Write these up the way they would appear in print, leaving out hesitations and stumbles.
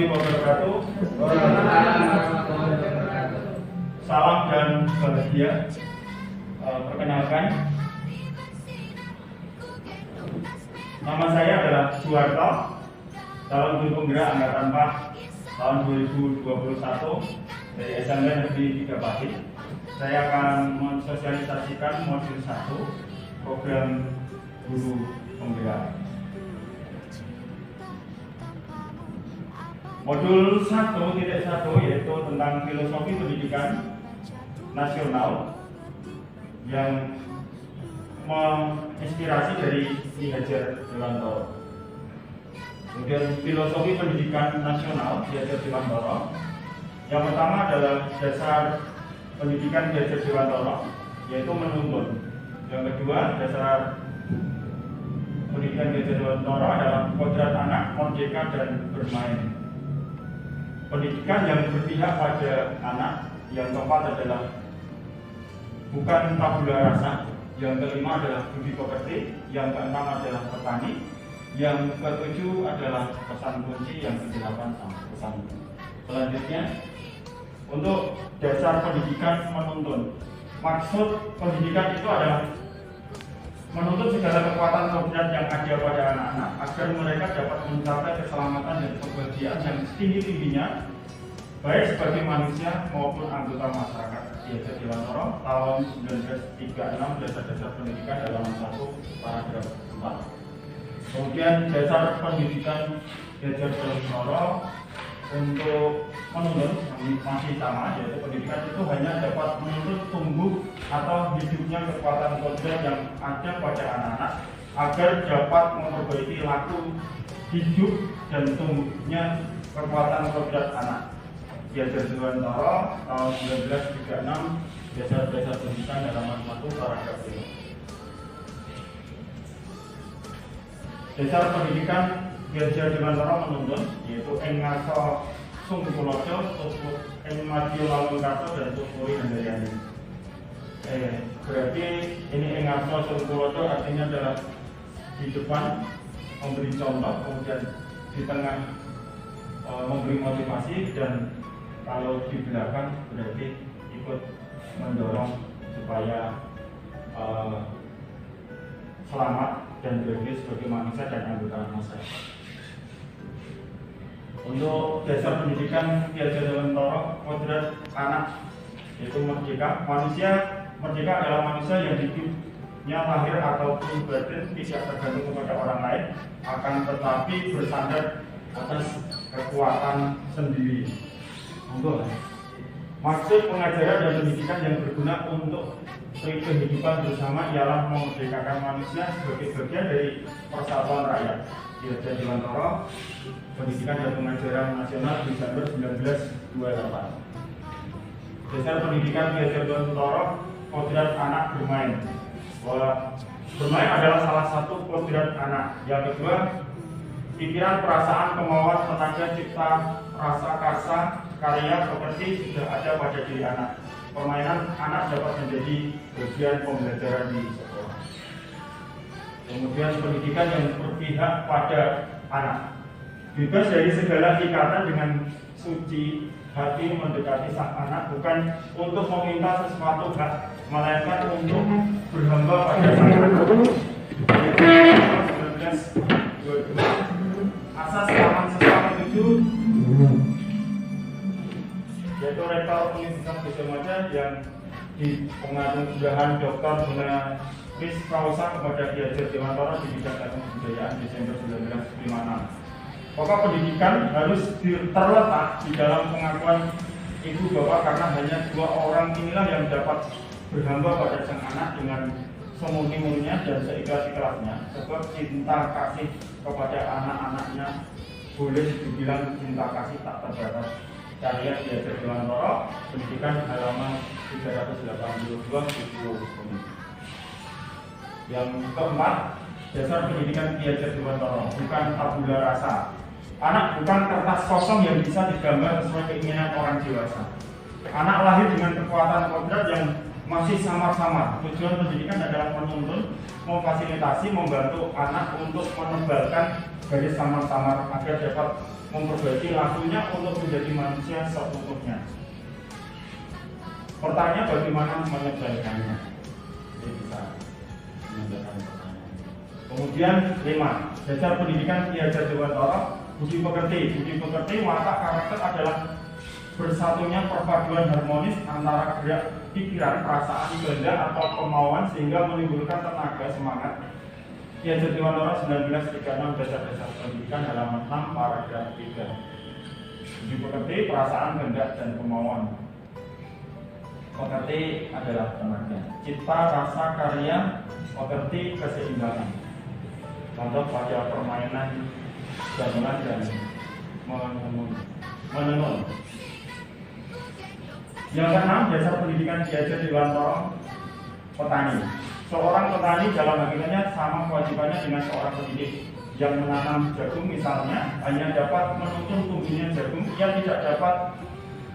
wabarakatuh. Salam dan bahagia. Perkenalkan, nama saya adalah Suharto, calon guru penggerak angkatan 4 tahun 2021 dari SMP Negeri 3 Pati. Saya akan mensosialisasikan modul 1 program guru penggerak. Modul 1.1 yaitu tentang filosofi pendidikan nasional yang menginspirasi dari Ki Hajar Dewantara. Kemudian filosofi pendidikan nasional Ki Hajar Dewantara. Yang pertama adalah dasar pendidikan Ki Hajar Dewantara, yaitu menuntun. Yang kedua, dasar pendidikan Ki Hajar Dewantara adalah kodrat anak, merdeka dan bermain. Pendidikan yang berpihak pada anak. Yang keempat adalah bukan tabula rasa. Yang kelima adalah budi pekerti. Yang keenam adalah petani. Yang ketujuh adalah pesan kunci. Yang kedelapan pesan. Selanjutnya, untuk dasar pendidikan menuntun. Maksud pendidikan itu adalah menuntut segala kekuatan kodrat yang ada pada anak-anak agar mereka dapat mencapai keselamatan dan kebahagiaan yang setinggi-tingginya, baik sebagai manusia maupun anggota masyarakat. Ki Hajar Dewantara tahun 1936, dasar-dasar pendidikan dalam 1 paragraf 4. Kemudian dasar pendidikan Ki Hajar Dewantara untuk menuntun masih sama, yaitu pendidikan itu hanya dapat menuntut tumbuh atau hidupnya kekuatan kodrat yang ada pada anak-anak agar dapat memperbaiki laku hidup dan tumbuhnya kekuatan kodrat anak. Ki Hajar Dewantara tahun 1936, dasar-dasar pendidikan dalam 1 paragraf 5. Dasar pendidikan Ki Hajar Dewantara menuntun yaitu ing ngaso Sungkulojo, ing Madya Lalungkarto dan Tuturi Handayani. Berarti ini ing ngaso Sungkulojo artinya adalah di depan memberi contoh, kemudian di tengah memberi motivasi, dan kalau di belakang berarti ikut mendorong supaya selamat dan berdiri sebagai manusia dan anggota masyarakat. Untuk dasar pendidikan Ki Hajar Dewantara kodrat anak yaitu merdeka. Manusia merdeka adalah manusia yang hidupnya lahir ataupun batin tidak tergantung kepada orang lain, akan tetapi bersandar atas kekuatan sendiri. Maksud pengajaran dan pendidikan yang berguna untuk kehidupan bersama ialah memerdekakan manusia sebagai bagian dari persatuan rakyat. Ki Hajar Dewantara, Pendidikan dan Pengajaran Nasional Desember 1928. Dasar pendidikan Ki Hajar Dewantara kodrat anak bermain. Bahwa bermain adalah salah satu kodrat anak. Yang kedua, pikiran, perasaan, kemauan, tenaga cipta, rasa karsa, karya, seperti sudah ada pada diri anak. Permainan anak dapat menjadi bagian pembelajaran di sekolah. Kemudian pendidikan yang berpihak pada anak. Bebas dari segala ikatan dengan suci hati mendekati sang anak, bukan untuk meminta sesuatu hak, melainkan untuk berhamba pada sang anak. 1922. Asas taman sesama 7 yaitu Rektor Universitas Gadjah Mada yang di penganugerahan Dr. Honoris Causa kepada Ki Hajar Dewantara di bidang ilmu kebudayaan Desember 1956. Pokok pendidikan harus terletak di dalam pengakuan ibu bapak, karena hanya 2 orang inilah yang dapat berhamba pada sang anak dengan semurni-murninya dan seikhlas-ikhlasnya, sebab cinta kasih kepada anak-anaknya boleh dibilang cinta kasih tak terbatas. Karya Ki Hajar Dewantara, Pendidikan, halaman 382 buku ini. Yang keempat, dasar pendidikan Ki Hajar Dewantara, bukan tabula rasa. Anak bukan kertas kosong yang bisa digambar sesuai keinginan orang dewasa. Anak lahir dengan kekuatan kodrat yang masih samar-samar. Tujuan pendidikan adalah menuntun, memfasilitasi, membantu anak untuk menebalkan garis samar-samar agar dapat memperbaiki lakunya untuk menjadi manusia seutuhnya. Pertanyaan bagaimana menyelesaikannya? Jadi bisa menyelesaikan pertanyaan. Kemudian 5. Dasar pendidikan Ki Hajar Dewantara, budi pekerti. Budi pekerti watak karakter adalah bersatunya perpaduan harmonis antara gerak pikiran, perasaan, kehendak atau kemauan sehingga menimbulkan tenaga semangat. Ki Hajar Dewantara 1936 Dasar-dasar pendidikan halaman 6 paragraf 3. Budi pekerti, perasaan, kehendak, dan kemauan. Pekerti adalah tenaga. Cipta, rasa, karya. Pekerti, keseimbangan. Contoh pada permainan gamelan dan menenun. Yang keenam, dasar pendidikan Ki Hajar Dewantara, petani. Seorang petani dalam hakikatnya sama kewajibannya dengan seorang pendidik. Yang menanam jagung misalnya hanya dapat menuntun tumbuhnya jagung, ia tidak dapat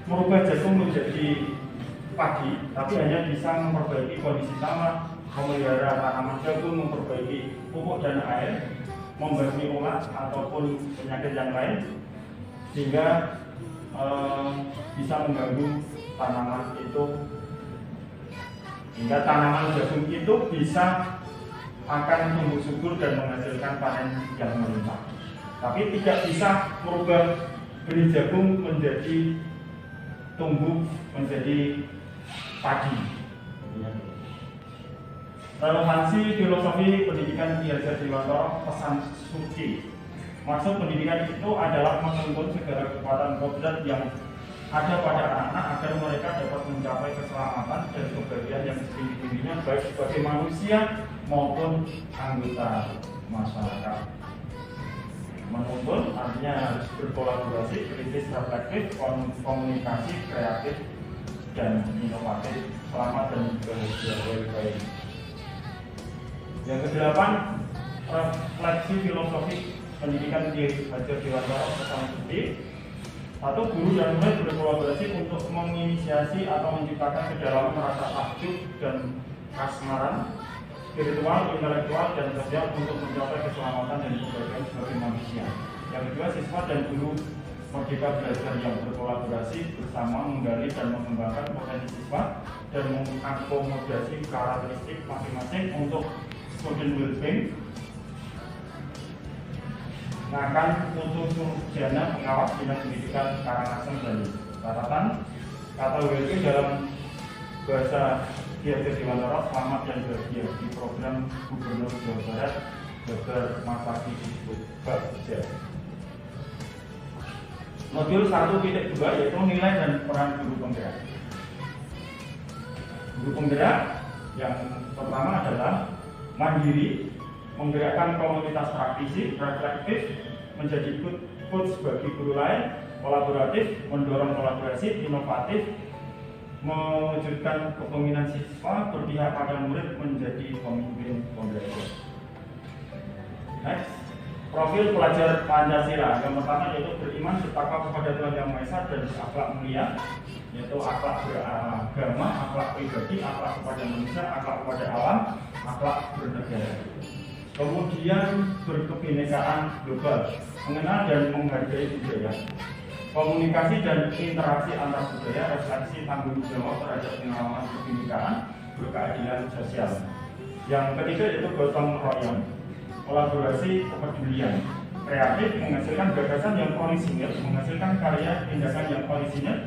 merubah jagung menjadi padi, tapi hanya bisa memperbaiki kondisi tanah, memelihara tanaman jagung, memperbaiki pupuk dan air, membasmi ulat ataupun penyakit yang lain, sehingga bisa mengganggu tanaman itu, hingga tanaman jagung itu bisa akan tumbuh subur dan menghasilkan panen yang melimpah. Tapi tidak bisa merubah benih jagung menjadi tumbuh menjadi padi. Relevansi filosofi pendidikan Ki Hajar Dewantara, pesan suci. Maksud pendidikan itu adalah menuntun segala kekuatan kodrat yang ada pada anak-anak agar mereka dapat mencapai keselamatan dan kebahagiaan yang setinggi-tingginya baik sebagai manusia maupun anggota masyarakat. Menuntun artinya harus berkolaborasi, kritis, reflektif, komunikasi, kreatif, dan inovatif, selamat dan baik-baik. Yang ke-8, refleksi filosofi pendidikan Ki Hajar Dewantara, pesan suci. Satu, guru dan murid berkolaborasi untuk menginisiasi atau menciptakan kedalaman rasa takjub dan kasmaran spiritual, intelektual, dan sosial untuk mencapai keselamatan dan kebahagiaan sebagai manusia. Yang kedua, siswa dan guru merdeka belajar yang berkolaborasi bersama menggali dan mengembangkan potensi siswa dan mengakomodasi karakteristik masing-masing untuk student well-being. Akan untuk Surjana pengawas Dinas Pendidikan Karangasem Bali. Catatan, kata well-being dalam bahasa Ki Hajar Dewantara selamat dan bahagia di program Gubernur Jawa Barat Dr. Masaki Bagja. Modul 1.2 yaitu nilai dan peran guru penggerak. Guru penggerak yang pertama adalah mandiri, menggerakkan komunitas praktisi, reflektif, menjadi coach bagi guru lain, kolaboratif, mendorong kolaborasi, inovatif, mewujudkan kepemimpinan siswa, berpihak pada murid, menjadi pemimpin pembelajar. Next, profil pelajar Pancasila. Yang pertama yaitu beriman, bertakwa kepada Tuhan Yang Maha Esa dan berakhlak mulia, yaitu akhlak beragama, akhlak pribadi, akhlak kepada manusia, akhlak kepada alam, akhlak bernegara. Kemudian berkebinekaan global, mengenal dan menghargai budaya, komunikasi dan interaksi antar budaya, refleksi tanggung jawab terhadap pengalaman kebinekaan, berkeadilan sosial. Yang ketiga yaitu gotong royong, kolaborasi, kepedulian, kreatif, menghasilkan gagasan yang orisinil, menghasilkan karya tindakan yang orisinil,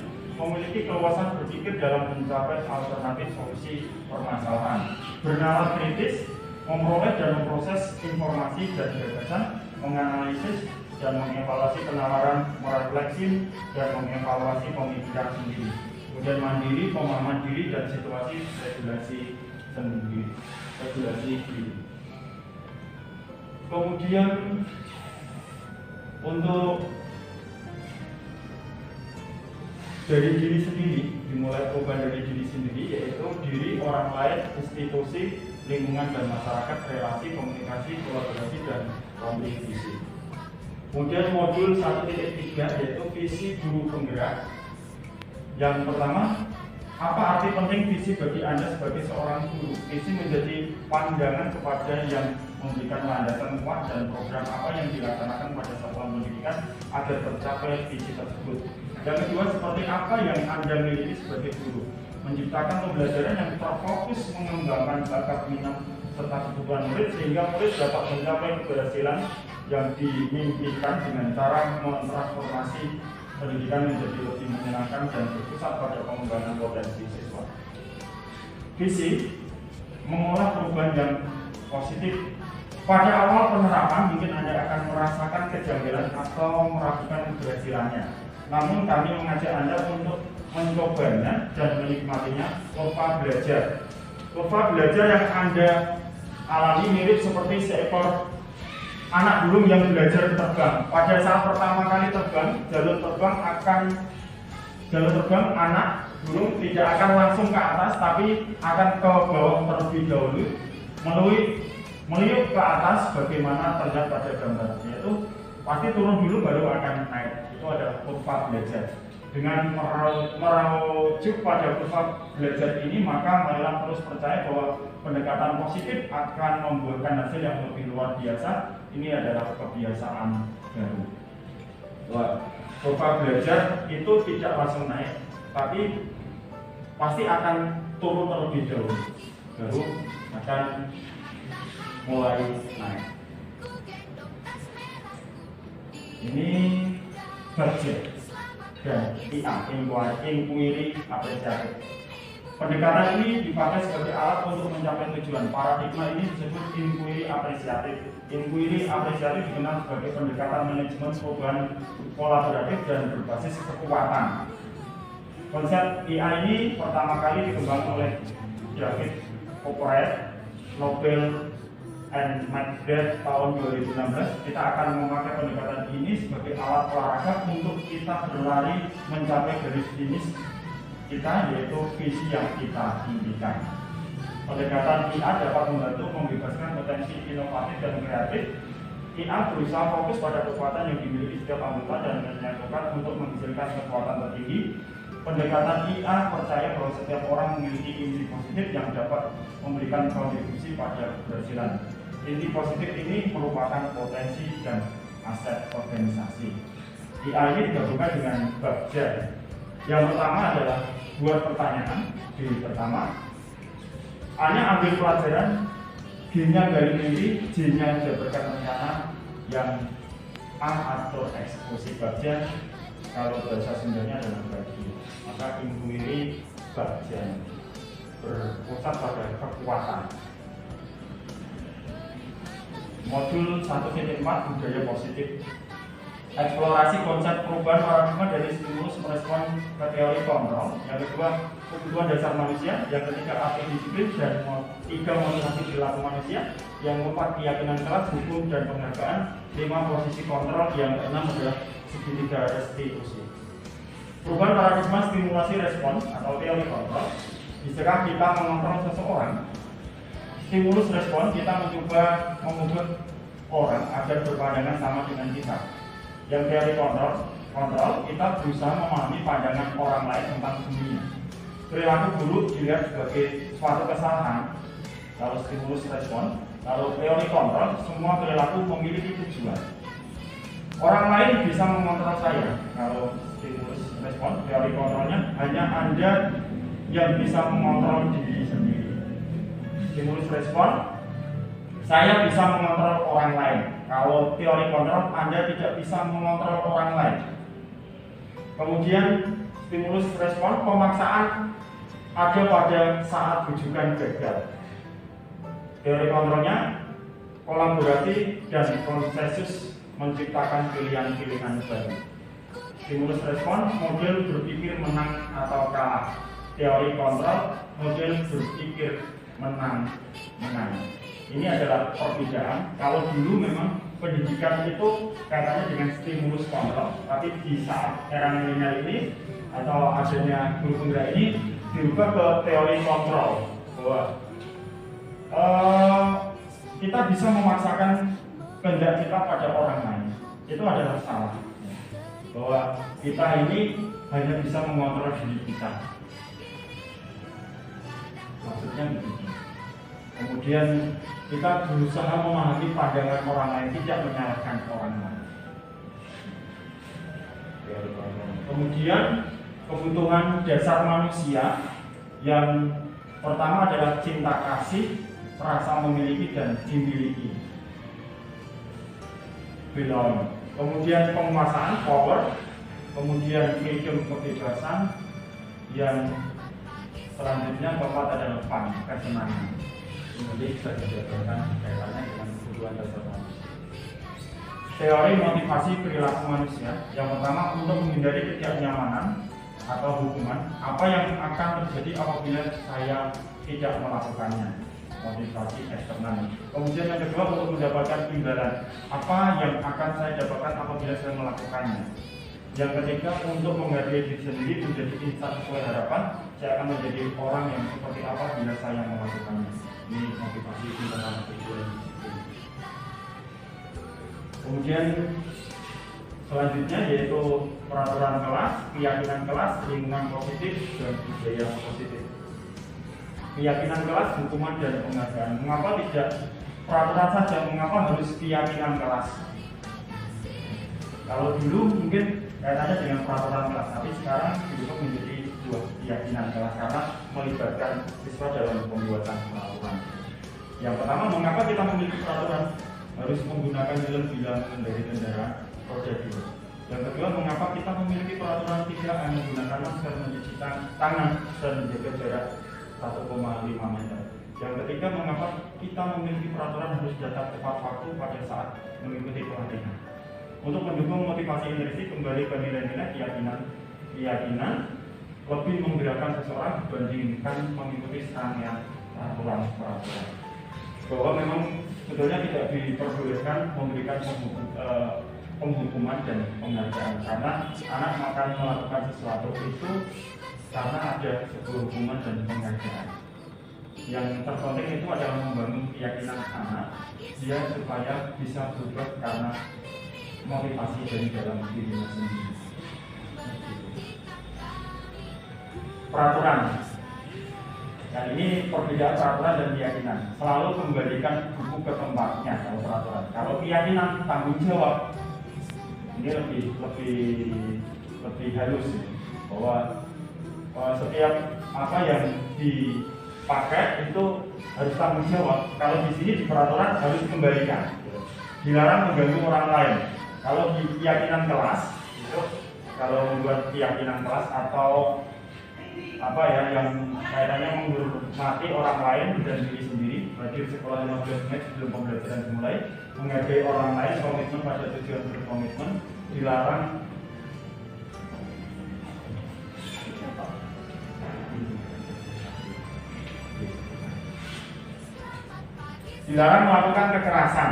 memiliki keluasan berpikir dalam mencapai alternatif solusi permasalahan, bernalar kritis, memperoleh dan memproses informasi dan gagasan, menganalisis dan mengevaluasi penawaran, merefleksi dan mengevaluasi pemikiran sendiri, kemudian mandiri, pemahaman diri dan situasi regulasi sendiri, regulasi diri. Kemudian untuk dari diri sendiri, dimulai perubahan dari diri sendiri, yaitu diri, orang lain, institusi, lingkungan dan masyarakat, relasi, komunikasi, kolaborasi, dan kompetisi. Kemudian modul 1.3 yaitu visi guru penggerak. Yang pertama, apa arti penting visi bagi Anda sebagai seorang guru? Visi menjadi pandangan kepada yang memberikan landasan kuat dan program apa yang dilaksanakan pada satuan pendidikan agar tercapai visi tersebut. Yang kedua, seperti apa yang Anda miliki sebagai guru, menciptakan pembelajaran yang terfokus mengembangkan bakat, minat, serta kebutuhan murid sehingga murid dapat mencapai keberhasilan yang dimimpikan dengan cara mentransformasi pendidikan menjadi lebih menyenangkan dan berpusat pada pengembangan potensi siswa. Visi mengolah perubahan yang positif. Pada awal penerapan mungkin Anda akan merasakan kejanggalan atau meragukan keberhasilannya. Namun kami mengajak Anda untuk mencobanya dan menikmatinya. Kurva belajar. Kurva belajar yang Anda alami mirip seperti seekor anak burung yang belajar terbang. Pada saat pertama kali terbang, jalur terbang anak burung tidak akan langsung ke atas, tapi akan ke bawah terlebih dahulu, meliuk ke atas bagaimana terlihat pada gambar, yaitu pasti turun dulu baru akan naik. Itu adalah kurva belajar. Dengan merujuk pada kurva belajar ini, maka marilah terus percaya bahwa pendekatan positif akan membuahkan hasil yang lebih luar biasa. Ini adalah kebiasaan baru. Kurva belajar itu tidak langsung naik, tapi pasti akan turun terlebih dahulu, baru akan mulai naik. Ini budget dan IA, inquiry apresiatif. Pendekatan ini dipakai sebagai alat untuk mencapai tujuan. Paradigma ini disebut inquiry apresiatif. Inquiry apresiatif dikenal sebagai pendekatan manajemen perubahan kolaboratif dan berbasis kekuatan. Konsep IA ini pertama kali dikembangkan oleh David Cooperet, Nobel and Macbeth tahun 2016. Kita akan memakai pendekatan ini sebagai alat olahraga untuk kita berlari mencapai garis finish kita, yaitu visi yang kita impikan. Pendekatan IA dapat membantu membebaskan potensi inovatif dan kreatif. IA berusaha fokus pada kekuatan yang dimiliki setiap anggota dan menyatukan untuk menghasilkan kekuatan tertinggi. Pendekatan IA percaya bahwa setiap orang memiliki inti positif yang dapat memberikan kontribusi pada keberhasilan. Inti positif ini merupakan potensi dan aset organisasi. IA ini digabungkan dengan budget. Yang pertama adalah buat pertanyaan. Di pertama, A-nya ambil pelajaran, G-nya gali mimpi, J-nya jabarkan rencana, yang A atur eksekusi budget. Kalau bahasa Sundanya adalah bagi, maka inquiry budget berpusat pada kekuatan. Modul 1.4 budaya positif. Eksplorasi konsep perubahan paradigma dari stimulus merespon ke teori kontrol. Yang kedua, kebutuhan dasar manusia. Yang ketiga, arti disiplin. Dan tiga, motivasi perilaku manusia. Yang keempat, keyakinan kelas, hukum dan penghargaan. 5, posisi kontrol. Yang keenam adalah segitiga restitusi. Perubahan paradigma stimulasi respon atau teori kontrol. Jika kita mengontrol seseorang, stimulus respon, kita mencoba mengubah orang agar berpandangan sama dengan kita. Yang teori kontrol, kita berusaha memahami pandangan orang lain tentang dunia. Perilaku buruk dilihat sebagai suatu kesalahan. Kalau stimulus respon, kalau teori kontrol, semua perilaku memiliki tujuan. Orang lain bisa mengontrol saya. Kalau stimulus respon, teori kontrolnya hanya Anda yang bisa mengontrol diri sendiri. Stimulus respon, saya bisa mengontrol orang lain. Kalau teori kontrol, Anda tidak bisa mengontrol orang lain. Kemudian stimulus respon, pemaksaan ada pada saat bujukan gagal. Teori kontrolnya, kolaborasi dan konsensus menciptakan pilihan-pilihan baru. Stimulus respon, model berpikir menang atau kalah. Teori kontrol, model berpikir menang. Ini adalah perbedaan. Kalau dulu memang pendidikan itu kaitannya dengan stimulus kontrol, tapi di saat era milenial ini atau adanya guru penggerak ini dirubah ke teori kontrol, bahwa kita bisa memaksakan kehendak kita pada orang lain. Itu adalah salah. Bahwa kita ini hanya bisa mengontrol diri kita. Maksudnya begitu. Kemudian kita berusaha memahami pandangan orang lain, tidak menyalahkan orang lain. Kemudian kebutuhan dasar manusia yang pertama adalah cinta kasih, rasa memiliki dan dimiliki. Belong. Kemudian penguasaan, power. Kemudian freedom, kebebasan. Yang selanjutnya keempat adalah fun, kesenangan. Ini bisa dijabarkan kaitannya dengan kebutuhan dasar manusia. Teori motivasi perilaku manusia. Yang pertama, untuk menghindari ketidaknyamanan atau hukuman. Apa yang akan terjadi apabila saya tidak melakukannya? Motivasi eksternal. Kemudian yang kedua, untuk mendapatkan imbalan. Apa yang akan saya dapatkan apabila saya melakukannya? Yang ketiga, untuk menghargai diri sendiri menjadi insan sesuai harapan. Saya akan menjadi orang yang seperti apa bila saya melakukannya. Ini motivasi internal tujuan. Kemudian selanjutnya yaitu peraturan kelas, keyakinan kelas, lingkungan positif, dan budaya positif. Keyakinan kelas, hukuman dan penghargaan. Mengapa tidak peraturan saja? Mengapa harus keyakinan kelas? Kalau dulu mungkin kaitannya dengan peraturan kelas, tapi sekarang diubah menjadi sebuah keyakinan kelas karena melibatkan siswa dalam pembuatan peraturan. Yang pertama, mengapa kita memiliki peraturan? Harus menggunakan helm bila mengendarai kendaraan roda 2. Yang kedua, mengapa kita memiliki peraturan 3M menggunakan masker, mencuci tangan, dan menjaga jarak 1,5 meter. Yang ketiga, mengapa kita memiliki peraturan harus datang tepat waktu pada saat mengikuti pelatihan. Untuk mendukung motivasi intrinsik, kembali ke nilai-nilai keyakinan lebih menggerakkan seseorang dibandingkan mengikuti serangkaian peraturan. Bahwa memang sebetulnya tidak diperbolehkan memberikan penghukuman dan penghargaan, karena anak akan melakukan sesuatu itu karena ada sebuah hukuman dan penghargaan. Yang terpenting itu adalah membangun keyakinan anak dia supaya bisa berubah karena motivasi dari dalam dirinya sendiri. Peraturan. Nah, ini perbedaan peraturan dan keyakinan. Selalu kembalikan buku ke tempatnya kalau peraturan. Kalau keyakinan, tanggung jawab. Ini lebih halus ya. Bahwa setiap apa yang dipakai itu harus tanggung jawab. Kalau di sini di peraturan harus dikembalikan. Dilarang mengganggu orang lain. Kalau di keyakinan kelas itu, kalau membuat keyakinan kelas atau apa ya yang kaitannya menghormati orang lain dan diri sendiri, hadir sekolah 15 menit sebelum pembelajaran dimulai, menghargai orang lain, komitmen pada tujuan berkomitmen, dilarang melakukan kekerasan.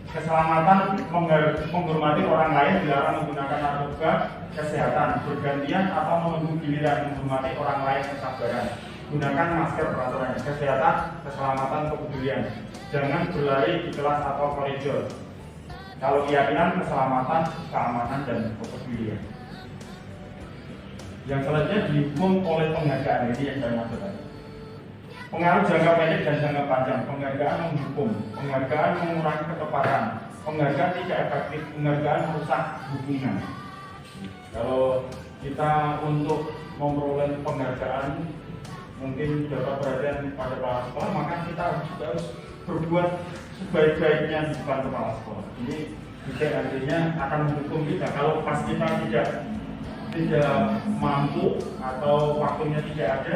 Keselamatan, menghormati orang lain, dilarang menggunakan narkoba, kesehatan, bergantian atau menunggu giliran, menghormati orang lain, kesabaran, gunakan masker, peraturan, kesehatan, keselamatan, kepedulian, jangan berlari di kelas atau koridor. Kalau keyakinan, keselamatan, keamanan, dan kepedulian. Yang selanjutnya dihukum oleh penghargaan, ini yang saya maksudkan. Pengaruh jangka pendek dan jangka panjang. Penghargaan menghukum, penghargaan mengurangi ketepatan, penghargaan tidak efektif, penghargaan merusak hubungan. Kalau kita untuk memperoleh penghargaan mungkin dapat perhatian pada kepala sekolah, maka kita juga harus berbuat sebaik-baiknya di depan kepala sekolah. Ini juga artinya akan mendukung kita. Kalau pas kita tidak mampu atau waktunya tidak ada,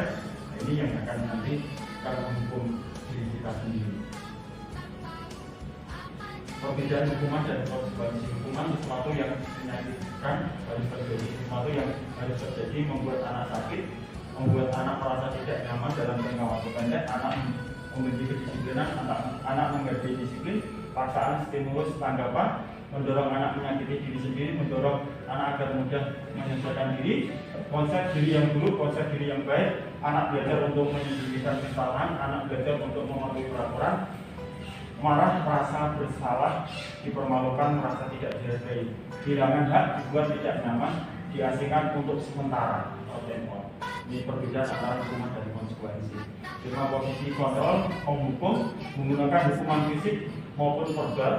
ini yang akan nanti menghukum diri kita sendiri. Perbedaan hukuman dan konsekuensi hukuman sesuatu yang menyakitkan harus terjadi, sesuatu yang harus terjadi membuat anak sakit, membuat anak merasa tidak nyaman dalam jangka waktu pendek, anak membenci kedisiplinan, anak menghargai disiplin, paksaan, stimulus, tanggapan, mendorong anak menyakiti diri sendiri, mendorong anak agar mudah menyesuaikan diri, konsep diri yang buruk, konsep diri yang baik, anak belajar untuk menyembunyikan kesalahan, anak belajar untuk mematuhi peraturan, marah, merasa bersalah, dipermalukan, merasa tidak dihargai, kehilangan hak, dibuat tidak nyaman, diasingkan untuk sementara atau temporer. Ini perbedaan antara hukuman dan konsekuensi. 5 posisi kontrol menghukum menggunakan hukuman fisik maupun verbal,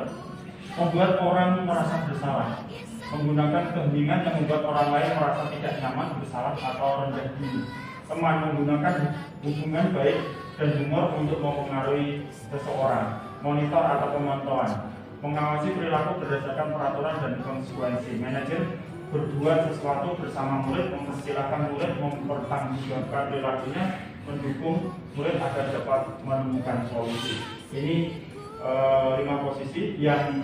membuat orang merasa bersalah, menggunakan keheningan yang membuat orang lain merasa tidak nyaman, bersalah atau rendah diri, teman menggunakan hubungan baik dan humor untuk mempengaruhi seseorang, monitor atau pemantauan, mengawasi perilaku berdasarkan peraturan dan konsekuensi, manajer berbuat sesuatu bersama murid, mempersilahkan murid mempertanggungjawabkan perilakunya, mendukung murid agar dapat menemukan solusi. Ini 5 posisi yang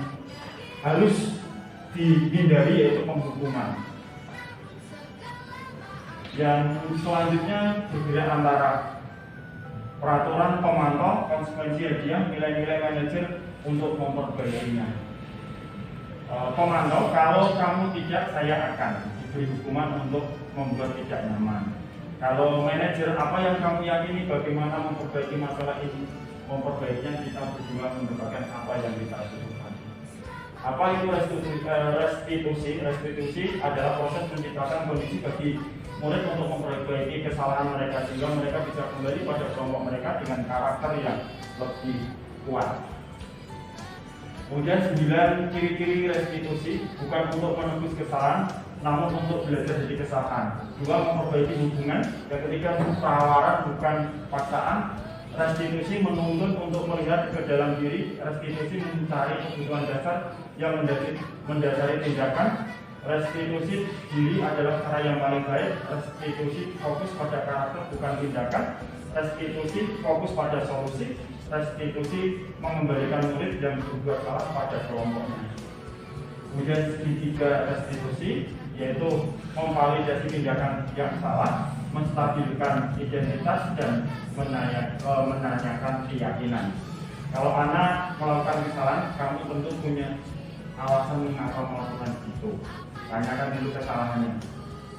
harus dihindari, yaitu penghukuman. Yang selanjutnya bergerak antara peraturan pemantau, konsekuensi hadiah, nilai-nilai manajer untuk memperbaikinya. Pemantau, kalau kamu tidak, saya akan diberi hukuman untuk membuat tidak nyaman. Kalau manajer, apa yang kamu yakini, bagaimana memperbaiki masalah ini, memperbaikinya, kita berdua mendapatkan apa yang kita butuhkan. Apa itu restitusi? Restitusi adalah proses menciptakan kondisi bagi murid untuk memperbaiki kesalahan mereka sehingga mereka bisa kembali pada kelompok mereka dengan karakter yang lebih kuat. Kemudian 9 ciri-ciri restitusi, bukan untuk menebus kesalahan, namun untuk belajar dari kesalahan. 2, memperbaiki hubungan. Yang ketiga, tawaran bukan paksaan. Restitusi menuntut untuk melihat ke dalam diri. Restitusi mencari kebutuhan dasar yang mendasari tindakan. Restitusi diri adalah cara yang paling baik. Restitusi fokus pada karakter bukan tindakan. Restitusi fokus pada solusi. Restitusi mengembalikan murid yang berbuat salah pada kelompoknya. Kemudian segitiga restitusi, yaitu memvalidasi tindakan yang salah, menstabilkan identitas, dan menanyakan keyakinan. Kalau anak melakukan kesalahan, kamu tentu punya alasan mengapa melakukan itu. Tanyakan dulu kesalahannya.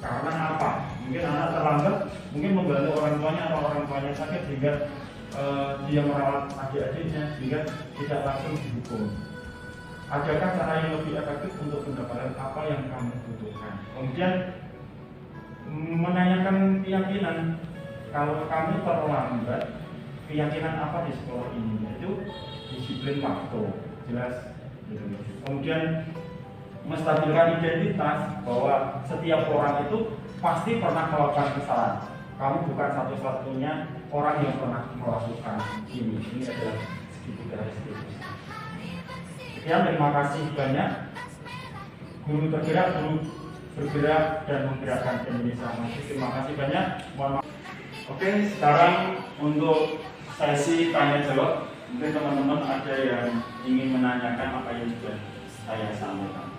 Karena apa? Mungkin anak terlambat, mungkin membantu orang tuanya atau orang tuanya sakit sehingga dia merawat adik-adiknya sehingga tidak langsung dihukum. Adakah cara yang lebih efektif untuk mendapatkan apa yang kamu butuhkan? Kemudian menanyakan keyakinan. Kalau kamu terlambat, keyakinan apa di sekolah ini? Yaitu disiplin waktu, jelas. Kemudian menstabilkan identitas bahwa setiap orang itu pasti pernah melakukan kesalahan. Kamu bukan satu-satunya orang yang pernah melakukan ini. Ini adalah segitiga restitusi. Sekian, terima kasih banyak. Guru tergerak, guru bergerak dan menggerakkan Indonesia Maju. Terima kasih banyak. Mohon maaf. Oke, sekarang untuk sesi tanya jawab. Mungkin teman-teman ada yang ingin menanyakan apa yang sudah saya sampaikan.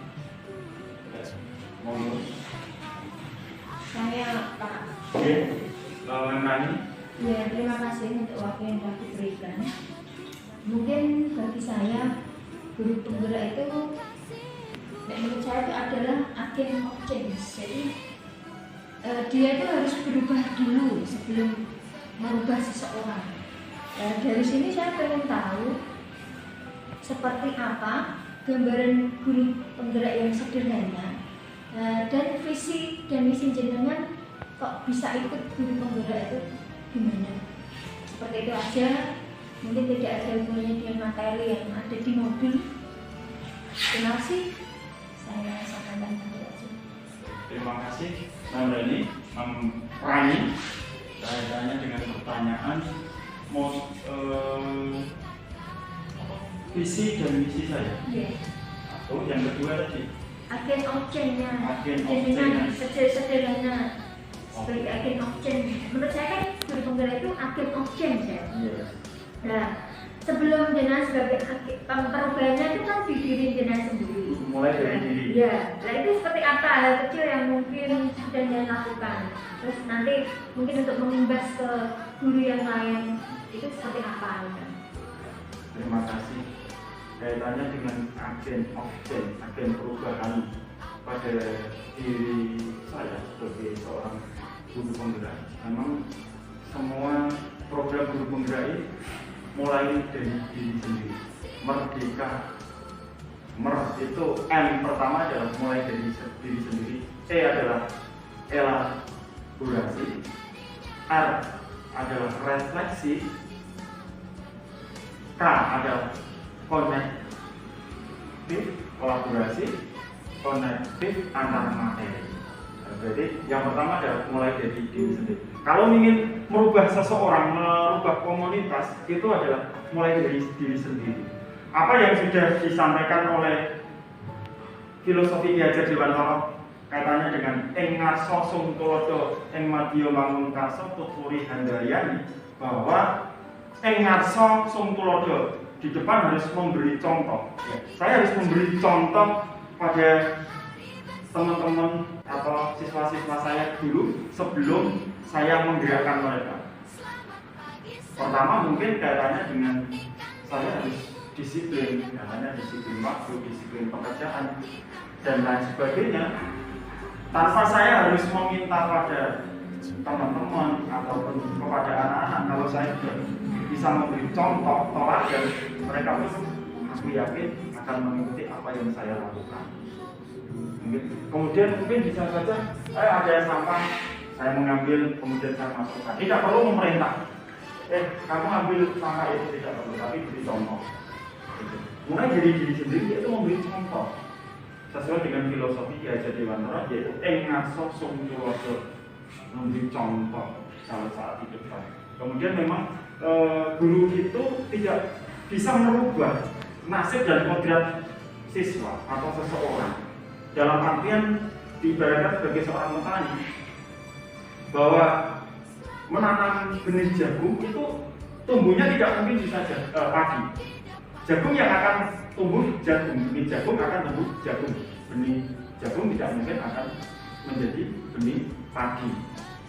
Mohon. Saya Pak. Oke, Nani. Ya, terima kasih untuk waktu yang telah diberikan. Mungkin bagi saya guru penggerak itu, menurut saya itu adalah agen of change. Jadi dia itu harus berubah dulu sebelum merubah seseorang. Dari sini saya ingin tahu seperti apa gambaran guru penggerak yang sederhana, dan visi dan misi jenengan kok bisa ikut guru penggerak itu gimana? Seperti itu aja. Mungkin tidak ada hubungannya dengan materi yang ada di mobil. Terima kasih. Saya sampaikan itu aja. Terima kasih, Rani. Rani, saya tanya dengan pertanyaan, visi dan misi saya. Iya. Atau yang kedua tadi. Agen of change-nya. Agen of change. Sederhana. Sebagai agen of change. Menurut saya kan guru penggerak itu agen of change ya. Yes. Nah, sebelum jenengan sebagai perubahannya itu kan di diri jenengan sendiri. Mulai dari diri. Ya, nah itu seperti apa hal kecil yang mungkin sudah jenengan lakukan. Terus nanti mungkin untuk mengimbas ke guru yang lain itu seperti apa? Terima kasih. Kaitannya dengan agen of change, agen perubahan pada diri saya sebagai seorang guru penggerak. Memang semua program guru penggerak mulai dari diri sendiri. Merdeka. Itu M pertama adalah mulai dari diri sendiri. E adalah elaborasi, R adalah refleksi, K adalah konektif, kolaborasi, konektif antar materi. Jadi yang pertama adalah mulai dari diri sendiri. Kalau ingin merubah seseorang, merubah komunitas, itu adalah mulai dari diri sendiri. Apa yang sudah disampaikan oleh filosofi Ki Hajar Dewantara katanya dengan ing ngarsa sung tulodo ing madya mangun karsa tuturi handayani, bahwa ing ngarsa sung tulodo, di depan harus memberi contoh. Saya harus memberi contoh pada teman-teman atau siswa-siswa saya dulu sebelum saya menggerakkan mereka. Pertama mungkin kaitannya dengan saya harus disiplin, katanya disiplin waktu, disiplin pekerjaan, dan lain sebagainya. Tanpa saya harus meminta pada teman-teman ataupun kepada anak-anak, kalau saya bisa memberi contoh teladan, mereka pun aku yakin akan mengikuti apa yang saya lakukan. Kemudian mungkin bisa saja ada yang sampah, saya mengambil, kemudian saya masukkan. Tidak perlu memerintah. Kamu ambil sampah itu, tidak perlu, tapi beri contoh. Mulai dari diri sendiri, yaitu memberi contoh sesuai dengan filosofi Ki Hajar Dewantara, yaitu ing ngarsa sung tulodo, memberi contoh kalau saat hidup saya. Kemudian memang guru itu tidak bisa merubah nasib dan kodrat siswa atau seseorang. Dalam artian diibaratkan sebagai seorang petani, bahwa menanam benih jagung itu tumbuhnya tidak mungkin bisa padi. Jagung yang akan tumbuh jagung, benih jagung akan tumbuh jagung, benih jagung tidak mungkin akan menjadi benih padi.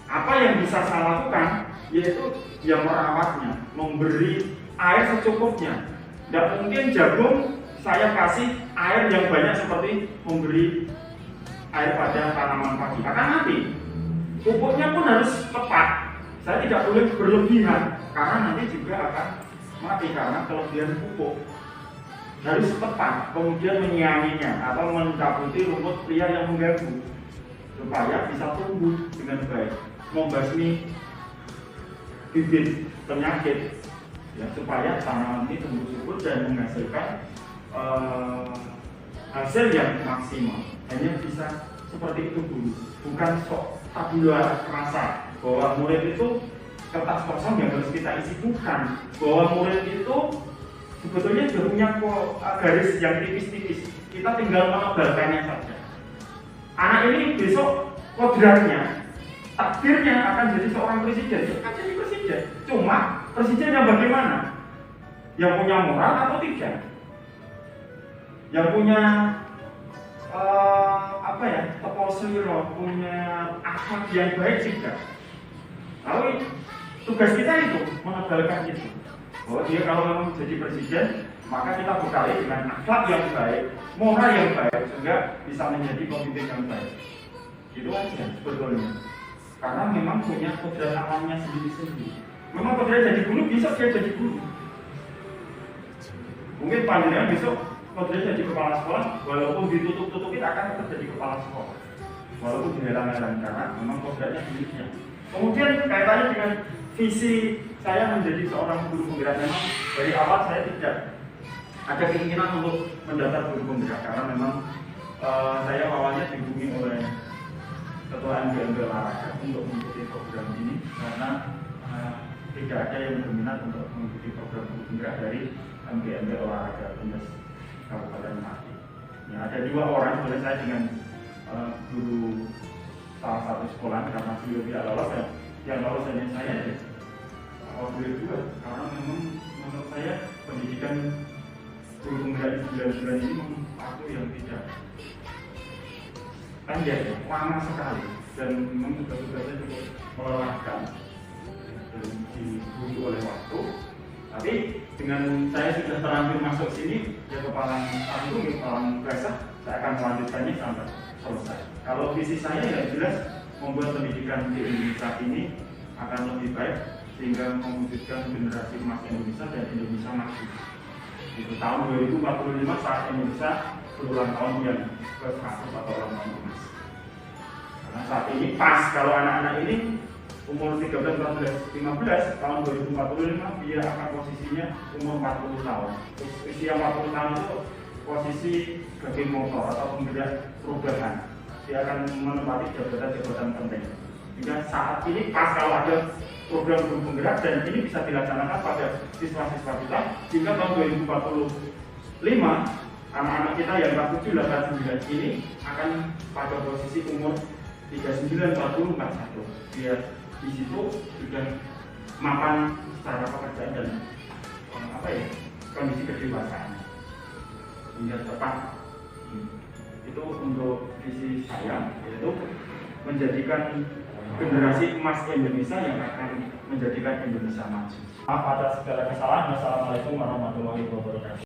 Apa yang bisa saya lakukan, yaitu yang merawatnya, memberi air secukupnya. Tidak mungkin jagung saya kasih air yang banyak seperti memberi air pada tanaman padi, akan mati. Pupuknya pun harus tepat. Saya tidak boleh berlebihan, karena nanti juga akan mati karena kelebihan pupuk. Harus tepat, kemudian menyianginya atau mencabuti rumput liar yang mengganggu supaya bisa tumbuh dengan baik, membasmi bibit penyakit, ya, supaya tanaman ini tumbuh subur dan menghasilkan hasil yang maksimal. Hanya bisa seperti itu dulu, bukan sok tabula rasa bahwa murid itu kertas kosong yang harus kita isi, bukan. Bahwa murid itu sebetulnya sudah punya garis yang tipis-tipis, kita tinggal menebalkannya saja. Anak ini besok kodratnya, takdirnya akan jadi seorang presiden, akan jadi presiden. Cuma presidennya bagaimana? Yang punya moral atau tidak? Yang punya tepol seliro, punya akhlak yang baik tidak? Lalu tugas kita itu menebalkan itu. Bahwa dia kalau memang jadi presiden, maka kita bekali dengan akhlak yang baik, moral yang baik, sehingga bisa menjadi pemimpin yang baik. Itu aja sebetulnya. Karena memang punya kodrat alamnya sendiri-sendiri. Memang kodrat jadi guru, bisa dia jadi guru. Mungkin panjenengan besok kodrat jadi kepala sekolah, walaupun ditutup-tutupin akan tetap jadi kepala sekolah. Walaupun dihelang-helang, karena memang kodratnya sendirinya. Kemudian kaitannya dengan visi saya menjadi seorang guru penggerak, memang dari awal saya tidak ada keinginan untuk mendaftar guru penggerak, karena memang saya awalnya dihubungi oleh ketua MGMB olahraga untuk mengikuti program ini, karena tidak ada yang berminat untuk mengikuti program guru penggerak dari MGMB olahraga Binus Kabupaten Pati. Ya, ada 2 orang, boleh saya dengan guru salah satu sekolah, karena beliau tidak lolos, ya, yang lolos hanya saya. Ya. Beliau juga, karena memang menurut saya pendidikan guru penggerak di 9 bulan ini memang waktu yang tidak pendek, lama sekali, dan memang tugas-tugasnya cukup melelahkan dan diburu oleh waktu. Tapi dengan saya sudah terlanjur masuk sini, ya kepala satu, kepala basah, saya akan melanjutkannya sampai selesai. Kalau visi saya yang jelas membuat pendidikan di Indonesia ini akan lebih baik, sehingga mewujudkan generasi emas Indonesia dan Indonesia maju. Itu tahun 2045 saat Indonesia berulang tahun yang ke-100 atau ulang tahun emas. Nah, saat ini pas kalau anak-anak ini umur 13, 14, 15 tahun 2045 dia akan posisinya umur 40 tahun. Usia 40 tahun itu posisi sebagai motor atau penggerak perubahan. Dia akan menempati jabatan-jabatan penting. Jika saat ini pas kalau ada program guru penggerak dan ini bisa dilaksanakan pada siswa-siswa kita, sehingga tahun 2045 anak-anak kita yang kelas 7, 8, 9 ini akan pada posisi umur 39, 40, 41. Dia di situ sudah mapan secara pekerjaan dan kondisi kedewasaan hingga tepat. Itu untuk visi saya, yaitu menjadikan generasi emas Indonesia yang akan menjadikan Indonesia maju. Maaf atas segala kesalahan. Wassalamualaikum warahmatullahi wabarakatuh.